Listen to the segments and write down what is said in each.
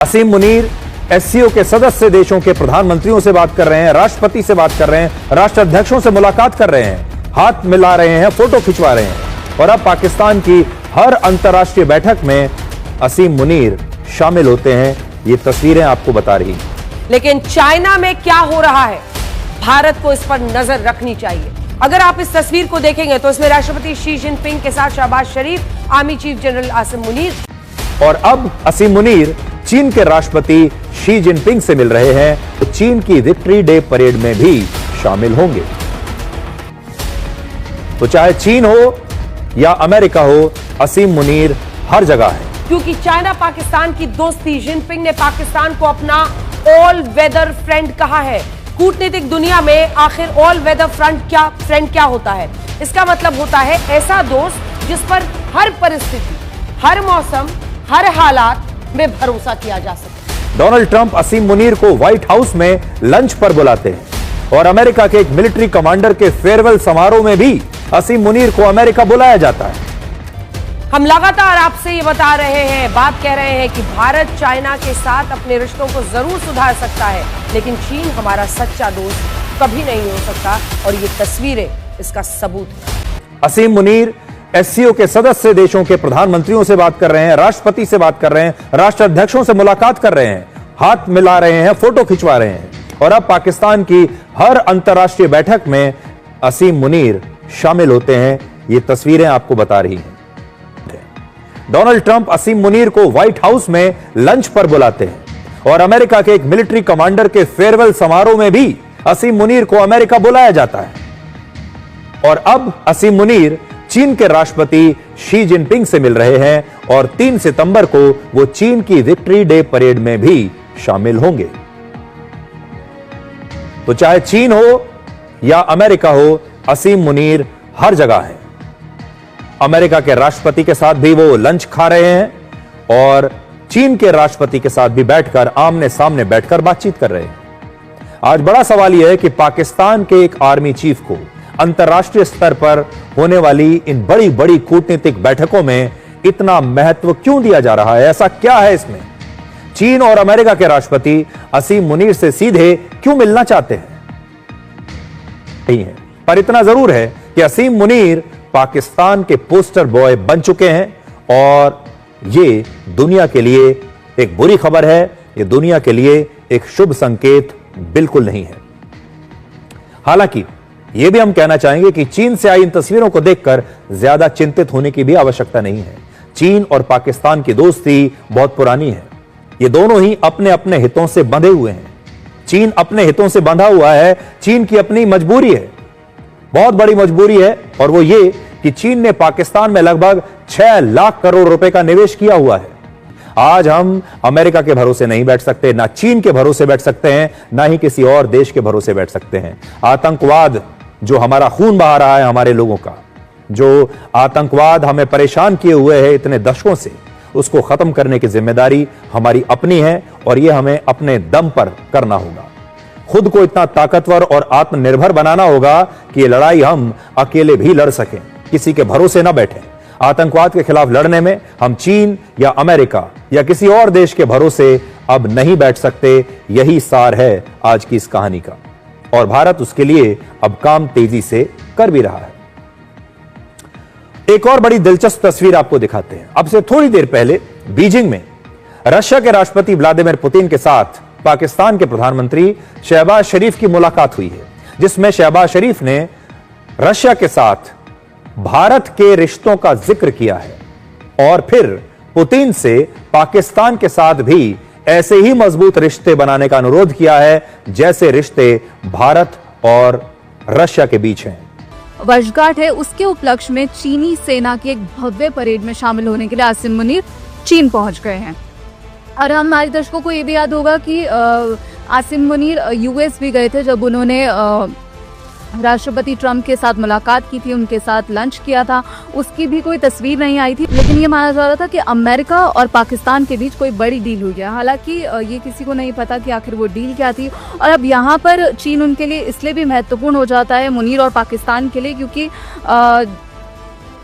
असीम Munir SCO के सदस्य देशों के प्रधानमंत्रियों से बात कर रहे हैं, राष्ट्रपति से बात कर रहे हैं, राष्ट्राध्यक्षों से मुलाकात कर रहे हैं, हाथ मिला रहे हैं, फोटो खिंचवा रहे हैं और अब पाकिस्तान की हर अंतर्राष्ट्रीय बैठक में असीम मुनीर शामिल होते हैं। ये तस्वीरें आपको बता रही हैं। लेकिन चाइना में क्या हो रहा है, भारत को इस पर नजर रखनी चाहिए। अगर आप इस तस्वीर को देखेंगे तो इसमें राष्ट्रपति शी जिनपिंग के साथ Shahbaz Sharif, army chief general Asim Munir और अब असीम मुनीर चीन के राष्ट्रपति शी जिनपिंग से मिल रहे हैं तो चीन की विक्ट्री डे परेड में भी शामिल होंगे। तो चाहे चीन हो या अमेरिका हो, असीम मुनीर हर जगह है। क्योंकि चाइना पाकिस्तान की दोस्ती, जिनपिंग ने पाकिस्तान को अपना ऑल वेदर फ्रेंड कहा है। कूटनीतिक दुनिया में आखिर ऑल वेदर फ्रेंड क्या होता है? इसका मतलब होता है ऐसा दोस्त जिस पर हर परिस्थिति, हर मौसम, हर हालात में भरोसा किया जा सके। डोनाल्ड ट्रंप असीम मुनीर को व्हाइट हाउस में लंच पर बुलाते हैं और अमेरिका के एक मिलिट्री कमांडर के फेयरवेल समारोह में भी असीम मुनीर को अमेरिका बुलाया जाता है। हम लगातार आपसे ये बता रहे हैं, बात कह रहे हैं कि भारत चाइना के साथ अपने रिश्तों को जरूर सुधार सकता है, लेकिन चीन हमारा सच्चा दोस्त कभी नहीं हो सकता और ये तस्वीरें इसका सबूत है। असीम मुनीर एससीओ के सदस्य देशों के प्रधानमंत्रियों से बात कर रहे हैं, राष्ट्रपति से बात कर रहे हैं, राष्ट्राध्यक्षों से मुलाकात कर रहे हैं, हाथ मिला रहे हैं, फोटो खिंचवा रहे हैं और अब पाकिस्तान की हर अंतर्राष्ट्रीय बैठक में असीम मुनीर शामिल होते हैं। ये तस्वीरें आपको बता रही हैं। डोनाल्ड ट्रंप असीम मुनीर को व्हाइट हाउस में लंच पर बुलाते हैं और अमेरिका के एक मिलिट्री कमांडर के फेयरवेल समारोह में भी असीम मुनीर को अमेरिका बुलाया जाता है और अब असीम मुनीर चीन के राष्ट्रपति शी जिनपिंग से मिल रहे हैं और 3 सितंबर को वो चीन की विक्ट्री डे परेड में भी शामिल होंगे। तो चाहे चीन हो या अमेरिका हो, असीम मुनीर हर जगह है। अमेरिका के राष्ट्रपति के साथ भी वो लंच खा रहे हैं और चीन के राष्ट्रपति के साथ भी बैठकर आमने सामने बैठकर बातचीत कर रहे हैं। आज बड़ा सवाल यह है कि पाकिस्तान के एक आर्मी चीफ को अंतर्राष्ट्रीय स्तर पर होने वाली इन बड़ी बड़ी कूटनीतिक बैठकों में इतना महत्व क्यों दिया जा रहा है? ऐसा क्या है इसमें? चीन और अमेरिका के राष्ट्रपति असीम मुनीर से सीधे क्यों मिलना चाहते हैं? नहीं है, पर इतना जरूर है कि असीम मुनीर पाकिस्तान के पोस्टर बॉय बन चुके हैं और ये दुनिया के लिए एक बुरी खबर है, ये दुनिया के लिए एक शुभ संकेत बिल्कुल नहीं है। हालांकि यह भी हम कहना चाहेंगे कि चीन से आई इन तस्वीरों को देखकर ज्यादा चिंतित होने की भी आवश्यकता नहीं है। चीन और पाकिस्तान की दोस्ती बहुत पुरानी है। ये दोनों ही अपने अपने हितों से बंधे हुए हैं। चीन अपने हितों से बंधा हुआ है। चीन की अपनी मजबूरी है, बहुत बड़ी मजबूरी है, और वो ये कि चीन ने पाकिस्तान में लगभग 6 लाख करोड़ रुपए का निवेश किया हुआ है। आज हम अमेरिका के भरोसे नहीं बैठ सकते, ना चीन के भरोसे बैठ सकते हैं, ना ही किसी और देश के भरोसे बैठ सकते हैं। आतंकवाद जो हमारा खून बहा रहा है, हमारे लोगों का जो आतंकवाद हमें परेशान किए हुए है इतने दशकों से, उसको खत्म करने की जिम्मेदारी हमारी अपनी है और यह हमें अपने दम पर करना होगा। खुद को इतना ताकतवर और आत्मनिर्भर बनाना होगा कि ये लड़ाई हम अकेले भी लड़ सकें, किसी के भरोसे ना बैठें। आतंकवाद के खिलाफ लड़ने में हम चीन या अमेरिका या किसी और देश के भरोसे अब नहीं बैठ सकते। यही सार है आज की इस कहानी का और भारत उसके लिए अब काम तेजी से कर भी रहा है। एक और बड़ी दिलचस्प तस्वीर आपको दिखाते हैं। अब से थोड़ी देर पहले बीजिंग में रशिया के राष्ट्रपति व्लादिमीर पुतिन के साथ पाकिस्तान के प्रधानमंत्री शहबाज शरीफ की मुलाकात हुई है, जिसमें शहबाज शरीफ ने रशिया के साथ भारत के रिश्तों का जिक्र किया है और फिर पुतिन से पाकिस्तान के साथ भी ऐसे ही मजबूत रिश्ते बनाने का अनुरोध किया है जैसे रिश्ते भारत और रशिया के बीच हैं। वर्षगांठ है, उसके उपलक्ष्य में चीनी सेना की एक भव्य परेड में शामिल होने के लिए असीम मुनीर चीन पहुंच गए हैं। और हमारे दर्शकों को ये भी याद होगा कि असीम मुनीर यूएस भी गए थे जब उन्होंने राष्ट्रपति ट्रंप के साथ मुलाकात की थी, उनके साथ लंच किया था। उसकी भी कोई तस्वीर नहीं आई थी, लेकिन ये माना जा रहा था कि अमेरिका और पाकिस्तान के बीच कोई बड़ी डील हुई है। हालांकि ये किसी को नहीं पता कि आखिर वो डील क्या थी। और अब यहाँ पर चीन उनके लिए इसलिए भी महत्वपूर्ण हो जाता है, मुनीर और पाकिस्तान के लिए, क्योंकि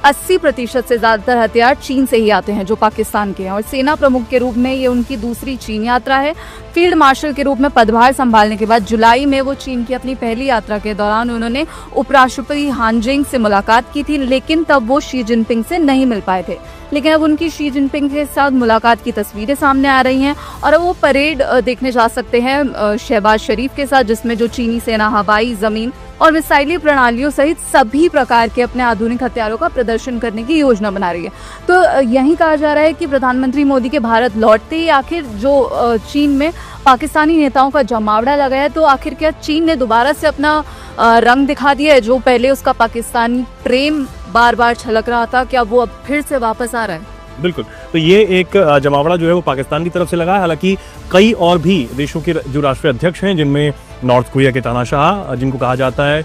80% से ज्यादातर हथियार चीन से ही आते हैं जो पाकिस्तान के हैं। और सेना प्रमुख के रूप में ये उनकी दूसरी चीन यात्रा है। फील्ड मार्शल के रूप में पदभार संभालने के बाद जुलाई में वो चीन की अपनी पहली यात्रा के दौरान उन्होंने उपराष्ट्रपति हान जेंग से मुलाकात की थी, लेकिन तब वो शी जिनपिंग से नहीं मिल पाए थे। लेकिन अब उनकी शी जिनपिंग के साथ मुलाकात की तस्वीरें सामने आ रही हैं और वो परेड देखने जा सकते हैं शहबाज शरीफ के साथ, जिसमें जो चीनी सेना हवाई, जमीन और मिसाइली प्रणालियों सहित सभी प्रकार के अपने आधुनिक हथियारों का प्रदर्शन करने की योजना बना रही है। तो यही कहा जा रहा है कि प्रधानमंत्री मोदी के भारत लौटते ही आखिर जो चीन में पाकिस्तानी नेताओं का जमावड़ा लगा है, तो आखिर क्या चीन ने दोबारा से अपना रंग दिखा दिया है? जो पहले उसका पाकिस्तानी प्रेम बार बार छलक रहा था, क्या वो अब फिर से वापस आ रहा है? बिल्कुल, तो ये एक जमावड़ा जो है वो पाकिस्तान की तरफ से लगा है। हालांकि कई और भी देशों के जो राष्ट्रीय अध्यक्ष हैं, जिनमें नॉर्थ कोरिया के तानाशाह जिनको कहा जाता है,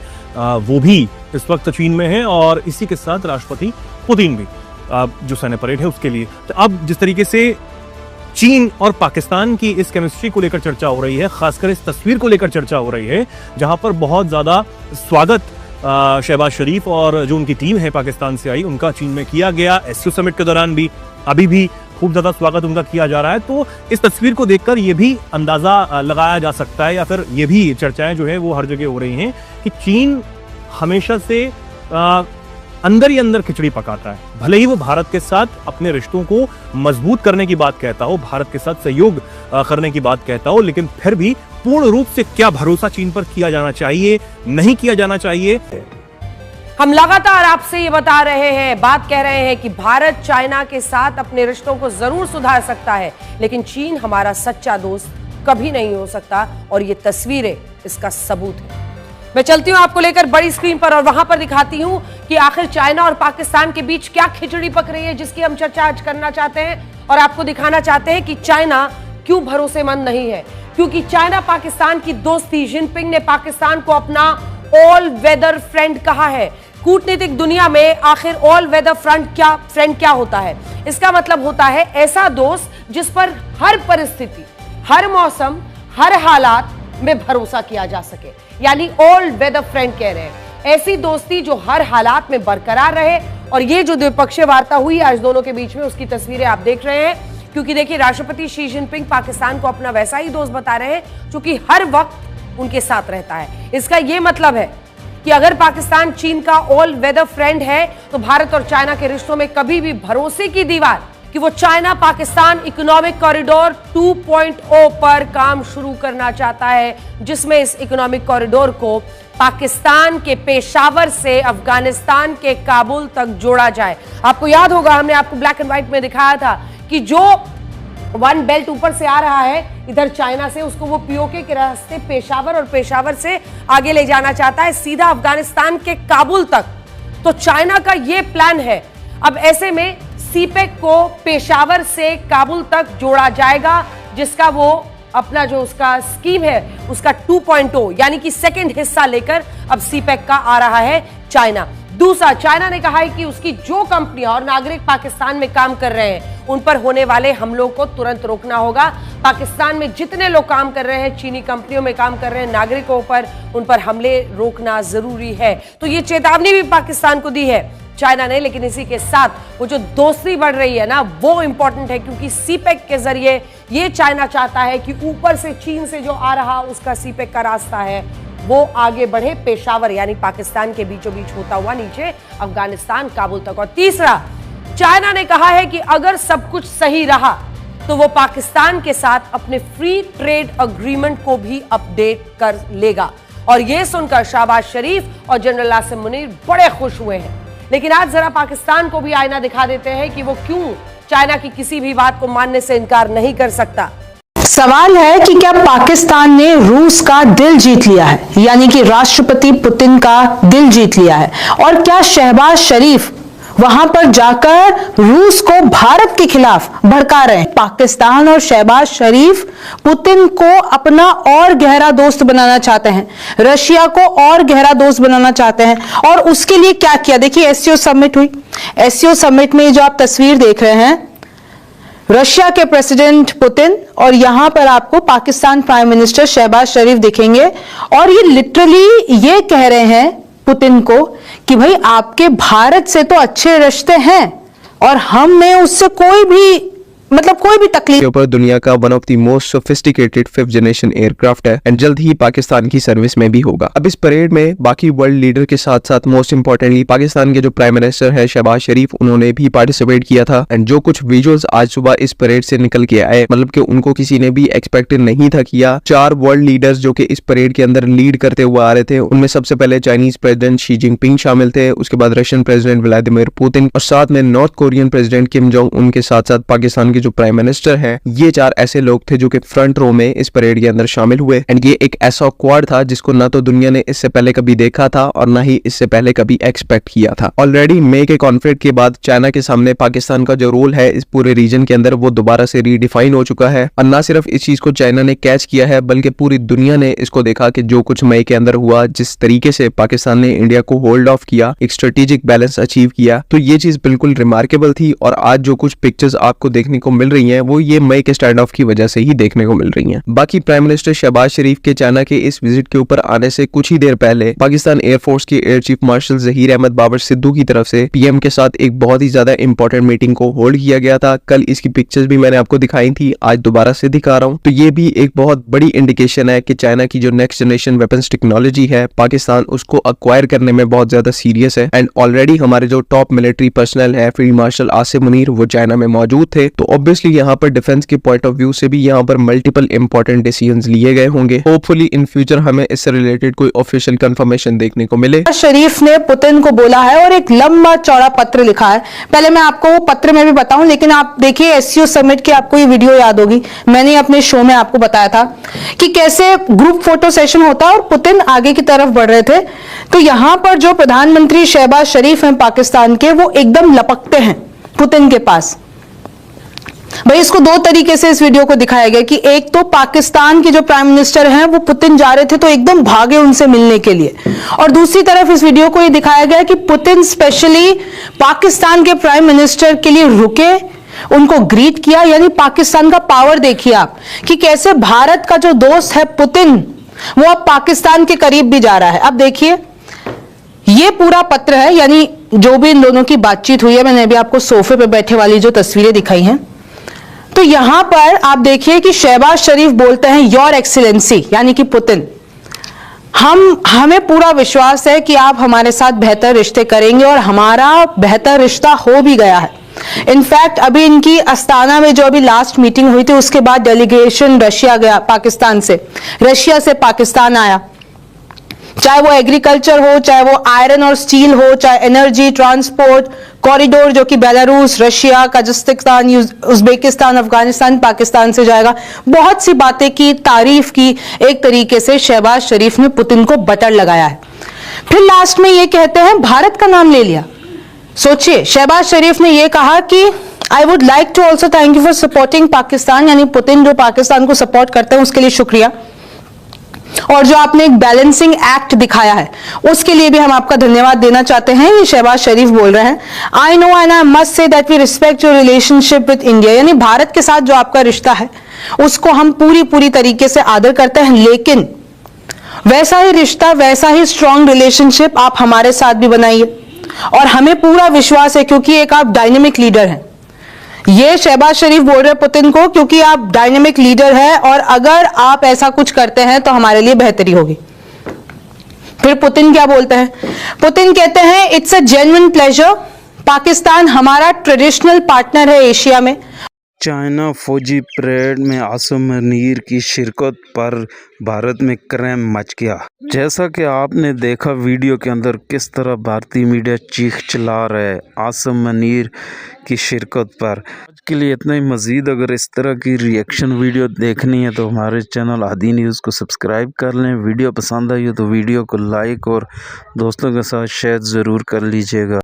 वो भी इस वक्त चीन में हैं और इसी के साथ राष्ट्रपति पुतिन भी जो सैन्य परेड है उसके लिए। तो अब जिस तरीके से चीन और पाकिस्तान की इस केमिस्ट्री को लेकर चर्चा हो रही है, खासकर इस तस्वीर को लेकर चर्चा हो रही है, जहां पर बहुत ज्यादा स्वागत शहबाज शरीफ और जो उनकी टीम है पाकिस्तान से आई उनका चीन में किया गया। एससीओ समिट के दौरान भी अभी भी खूब ज्यादा स्वागत उनका किया जा रहा है। तो इस तस्वीर को देखकर ये भी अंदाजा लगाया जा सकता है, या फिर ये भी चर्चाएं जो है वो हर जगह हो रही हैं कि चीन हमेशा से अंदर ही अंदर खिचड़ी पकाता है। भले ही वो भारत के साथ अपने रिश्तों को मजबूत करने की बात कहता हो, भारत के साथ सहयोग करने की बात कहता हो, लेकिन फिर भी पूर्ण रूप से क्या भरोसा चीन पर किया जाना चाहिए, नहीं किया जाना चाहिए। हम लगातार आपसे ये बता रहे हैं, बात कह रहे हैं कि भारत चाइना के साथ अपने रिश्तों को जरूर सुधार सकता है, लेकिन चीन हमारा सच्चा दोस्त कभी नहीं हो सकता, और ये तस्वीरें इसका सबूत है। मैं चलती हूं आपको लेकर बड़ी स्क्रीन पर और वहां पर दिखाती हूं कि आखिर चाइना और पाकिस्तान के बीच क्या खिचड़ी पक रही है, जिसकी हम चर्चा आज करना चाहते हैं और आपको दिखाना चाहते हैं कि चाइना क्यों भरोसेमंद नहीं है। क्योंकि चाइना पाकिस्तान की दोस्ती, जिनपिंग ने पाकिस्तान को अपना ऑल वेदर फ्रेंड कहा है। कूटनीतिक दुनिया में आखिर ऑल वेदर फ्रेंड क्या होता है? इसका मतलब होता है ऐसा दोस्त जिस पर हर परिस्थिति, हर मौसम, हर हालात में भरोसा किया जा सके, यानी ऑल वेदर फ्रेंड कह रहे हैं। ऐसी दोस्ती जो हर हालात में बरकरार रहे। और ये जो द्विपक्षीय वार्ता हुई आज दोनों के बीच में, उसकी तस्वीरें आप देख रहे हैं। क्योंकि देखिए, राष्ट्रपति शी जिनपिंग पाकिस्तान को अपना वैसा ही दोस्त बता रहे हैं जो कि हर वक्त उनके साथ रहता है। इसका यह मतलब है कि अगर पाकिस्तान चीन का ऑल वेदर फ्रेंड है, तो भारत और चाइना के रिश्तों में कभी भी भरोसे की दीवार कि वो चाइना पाकिस्तान इकोनॉमिक कॉरिडोर 2.0 पर काम शुरू करना चाहता है, जिसमें इस इकोनॉमिक कॉरिडोर को पाकिस्तान के पेशावर से अफगानिस्तान के काबुल तक जोड़ा जाए। आपको याद होगा, हमने आपको ब्लैक एंड व्हाइट में दिखाया था कि जो वन बेल्ट ऊपर से आ रहा है इधर चाइना से, उसको वो पीओके के रास्ते पेशावर और पेशावर से आगे ले जाना चाहता है सीधा अफगानिस्तान के काबुल तक। तो चाइना का ये प्लान है। अब ऐसे में सीपेक को पेशावर से काबुल तक जोड़ा जाएगा, जिसका वो अपना जो उसका स्कीम है उसका 2.0 यानी कि सेकंड हिस्सा लेकर अब सीपेक का आ रहा है चाइना। दूसरा, चाइना ने कहा है कि उसकी जो कंपनियां और नागरिक पाकिस्तान में काम कर रहे हैं उन पर होने वाले हमलों को तुरंत रोकना होगा। पाकिस्तान में जितने लोग काम कर रहे हैं, चीनी कंपनियों में काम कर रहे हैं, नागरिकों पर उन पर हमले रोकना जरूरी है। तो ये चेतावनी भी पाकिस्तान को दी है चाइना ने। लेकिन इसी के साथ वो जो दोस्ती बढ़ रही है ना, वो इंपॉर्टेंट है, क्योंकि सीपेक के जरिए ये चाइना चाहता है कि ऊपर से चीन से जो आ रहा उसका सीपेक का रास्ता है वो आगे बढ़े पेशावर यानी पाकिस्तान के बीचों बीच होता हुआ नीचे अफगानिस्तान काबुल तक। और तीसरा, चाइना ने कहा है कि अगर सब कुछ सही रहा तो वो पाकिस्तान के साथ अपने फ्री ट्रेड अग्रीमेंट को भी अपडेट कर लेगा। और ये सुनकर शहबाज शरीफ और जनरल आसिम मुनीर बड़े खुश हुए हैं। लेकिन आज जरा पाकिस्तान को भी आईना दिखा देते हैं कि वो क्यों चाइना की किसी भी बात को मानने से इनकार नहीं कर सकता। सवाल है कि क्या पाकिस्तान ने रूस का दिल जीत लिया है, यानी कि राष्ट्रपति पुतिन का दिल जीत लिया है? और क्या शहबाज शरीफ वहां पर जाकर रूस को भारत के खिलाफ भड़का रहे हैं? पाकिस्तान और शहबाज शरीफ पुतिन को अपना और गहरा दोस्त बनाना चाहते हैं, रशिया को और गहरा दोस्त बनाना चाहते हैं। और उसके लिए क्या किया? देखिए, एससीओ समिट हुई। एससीओ समिट में जो आप तस्वीर देख रहे हैं, रशिया के प्रेसिडेंट पुतिन और यहां पर आपको पाकिस्तान प्राइम मिनिस्टर शहबाज शरीफ दिखेंगे। और ये लिटरली ये कह रहे हैं पुतिन को कि भाई आपके भारत से तो अच्छे रिश्ते हैं और हम में उससे कोई भी तकलीफ के ऊपर दुनिया का one of the most sophisticated 5th generation aircraft है एंड जल्द ही पाकिस्तान की सर्विस में भी होगा। अब इस परेड में बाकी वर्ल्ड लीडर के साथ साथ मोस्ट इंपॉर्टेंटली पाकिस्तान के जो प्राइम मिनिस्टर है शहबाज शरीफ, उन्होंने भी पार्टिसिपेट किया था। एंड जो कुछ विजुअल्स आज सुबह इस परेड से निकल के आए, मतलब कि उनको किसी ने भी एक्सपेक्ट नहीं था किया। 4 वर्ल्ड लीडर्स जो कि इस परेड के अंदर लीड करते हुए आ रहे थे, उनमें सबसे पहले चाइनीज प्रेसिडेंट शी जिनपिंग शामिल थे, उसके बाद रशियन प्रेसिडेंट व्लादिमीर पुतिन और साथ में north Korean president Kim Jong Un के साथ साथ पाकिस्तान के जो प्राइम मिनिस्टर है। ये 4 ऐसे लोग थे जो कि फ्रंट रो में इस परेड के अंदर शामिल हुए। एंड ये एक ऐसा क्वाड था जिसको ना तो दुनिया ने इससे पहले कभी देखा था और ना ही इससे पहले कभी एक्सपेक्ट किया था। ऑलरेडी मई के कॉन्फ्लिक्ट के बाद चाइना के सामने पाकिस्तान का जो रोल है इस पूरे रीजन के अंदर वो दोबारा से रीडिफाइन हो चुका है। और ना सिर्फ इस चीज को चाइना ने कैच किया है बल्कि पूरी दुनिया ने इसको देखा कि जो कुछ मई के अंदर हुआ, जिस तरीके से पाकिस्तान ने इंडिया को होल्ड ऑफ किया, एक स्ट्रेटेजिक बैलेंस अचीव किया, तो ये चीज बिल्कुल रिमार्केबल थी। और आज जो कुछ पिक्चर्स आपको देखने को मिल रही है वो ये मई के स्टैंड ऑफ की वजह से ही देखने को मिल रही हैं। बाकी प्राइम मिनिस्टर शहबाज शरीफ के चाइना के इस विजिट के ऊपर आने से कुछ ही देर पहले पाकिस्तान एयरफोर्स के air chief marshal Zaheer Ahmed Babar Sidhu की तरफ से पीएम के साथ एक बहुत ही ज्यादा इंपॉर्टेंट मीटिंग को होल्ड किया गया था। कल इसकी पिक्चर्स भी मैंने आपको दिखाई थी, आज दोबारा से दिखा रहा हूँ। तो ये भी एक बहुत बड़ी इंडिकेशन है कि चाइना की जो नेक्स्ट जनरेशन वेपन्स टेक्नोलॉजी है, पाकिस्तान उसको अक्वायर करने में बहुत ज्यादा सीरियस है। एंड ऑलरेडी हमारे जो टॉप मिलिट्री पर्सनल है फील्ड मार्शल आसिम मुनीर, वो चाइना में मौजूद थे। तो ऑब्वियसली यहाँ पर डिफेंस के पॉइंट ऑफ व्यू से भी यहाँ पर मल्टीपल इंपॉर्टेंट डिसीजंस लिए गए होंगे। होपफुली इन फ्यूचर हमें इससे रिलेटेड कोई ऑफिशियल कंफर्मेशन देखने को मिले। शरीफ ने पुतिन को बोला है और एक लंबा चौड़ा पत्र लिखा है। पहले मैं आपको वो पत्र में भी बताऊं, लेकिन आप देखिए एससीओ समिट की आपको ये वीडियो याद होगी, मैंने अपने शो में आपको बताया था कि कैसे ग्रुप फोटो सेशन होता है और पुतिन आगे की तरफ बढ़ रहे थे। तो यहां पर जो प्रधानमंत्री शहबाज शरीफ हैं पाकिस्तान के, वो एकदम लपकते हैं पुतिन के पास। भाई इसको 2 तरीके से इस वीडियो को दिखाया गया कि एक तो पाकिस्तान के जो प्राइम मिनिस्टर हैं वो पुतिन जा रहे थे तो एकदम भागे उनसे मिलने के लिए, और दूसरी तरफ इस वीडियो को ये दिखाया गया कि पुतिन स्पेशली पाकिस्तान के प्राइम मिनिस्टर के लिए रुके, उनको ग्रीट किया। यानी पाकिस्तान का पावर देखिए आप कि कैसे भारत का जो दोस्त है पुतिन, वो अब पाकिस्तान के करीब भी जा रहा है। अब देखिए ये पूरा पत्र है, यानी जो भी इन दोनों की बातचीत हुई है, मैंने अभी आपको सोफे पे बैठे वाली जो तस्वीरें दिखाई हैं। तो यहां पर आप देखिए कि शहबाज शरीफ बोलते हैं योर एक्सीलेंसी, यानी कि पुतिन, हमें पूरा विश्वास है कि आप हमारे साथ बेहतर रिश्ते करेंगे और हमारा बेहतर रिश्ता हो भी गया है। इनफैक्ट अभी इनकी अस्ताना में जो अभी लास्ट मीटिंग हुई थी उसके बाद डेलीगेशन रशिया गया, पाकिस्तान से, रशिया से पाकिस्तान आया। चाहे वो एग्रीकल्चर हो, चाहे वो आयरन और स्टील हो, चाहे एनर्जी, ट्रांसपोर्ट कॉरिडोर जो कि Belarus, Russia, Kazakhstan, Uzbekistan, Afghanistan, Pakistan से जाएगा। बहुत सी बातें की, तारीफ की, एक तरीके से शहबाज शरीफ ने पुतिन को बटर लगाया है। फिर लास्ट में ये कहते हैं भारत का नाम ले लिया। सोचिए, शहबाज शरीफ ने ये कहा कि I would like to also thank you for supporting Pakistan, यानी पुतिन जो पाकिस्तान को सपोर्ट करते हैं उसके लिए शुक्रिया, और जो आपने एक बैलेंसिंग एक्ट दिखाया है उसके लिए भी हम आपका धन्यवाद देना चाहते हैं। ये शहबाज शरीफ बोल रहे हैं। I know and I must say that we respect your relationship with India, यानी भारत के साथ जो आपका रिश्ता है उसको हम पूरी तरीके से आदर करते हैं, लेकिन वैसा ही रिश्ता, वैसा ही स्ट्रांग रिलेशनशिप आप हमारे साथ भी बनाइए। और हमें पूरा विश्वास है क्योंकि एक आप डायनेमिक लीडर हैं। ये शहबाज शरीफ बोल रहे पुतिन को क्योंकि आप डायनेमिक लीडर हैं और अगर आप ऐसा कुछ करते हैं तो हमारे लिए बेहतरी होगी। फिर पुतिन क्या बोलते हैं? पुतिन कहते हैं it's a genuine pleasure, Pakistan हमारा ट्रेडिशनल पार्टनर है एशिया में। चाइना फौजी परेड में आसिम मुनीर की शिरकत पर भारत में क्राइम मच गया। जैसा कि आपने देखा वीडियो के अंदर किस तरह भारतीय मीडिया चीख चिल्ला रहा है आसिम मुनीर की शिरकत पर। आज के लिए इतना ही। मज़ीद अगर इस तरह की रिएक्शन वीडियो देखनी है तो हमारे चैनल आदि न्यूज़ को सब्सक्राइब कर लें। वीडियो पसंद आई हो तो वीडियो को लाइक और दोस्तों के साथ शेयर ज़रूर कर लीजिएगा।